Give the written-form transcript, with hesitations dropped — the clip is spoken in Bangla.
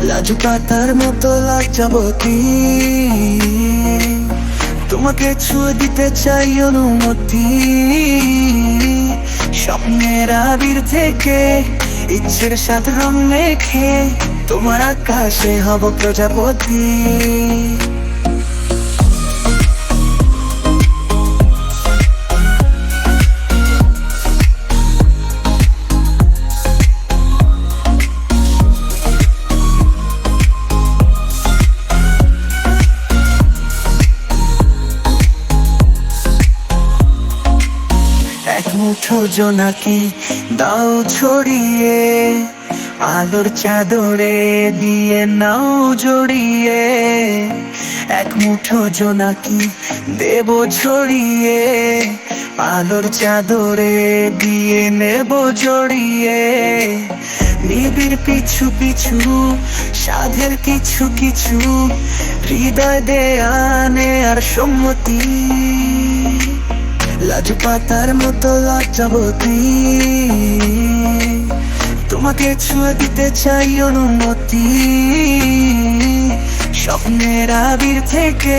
লাজু পাতার মতো লজ্জাবতী, তোমাকে ছুঁয়ে দিতে চাই অনুমতি। স্বপ্নের আবির থেকে ইচ্ছের সাথ রং মেখে তোমার আকাশে হব প্রজাপতি। এক মুঠো জোনাকি দাও ছড়িয়ে, আলোর চাদরে দিয়ে নাও জড়িয়ে। এক মুঠো জোনাকি দেব ছড়িয়ে, আলোর চাদরে দিয়ে নেব জড়িয়ে। নিবিড় পিছু পিছু সাধের কিছু কিছু, হৃদয় দেয়ানে আর সম্মতি। লাজু পাতার মতো লজ্জাবতী, তোমাকে ছুঁয়ে দিতে চাই অনুমতি। স্বপ্নের আবির থেকে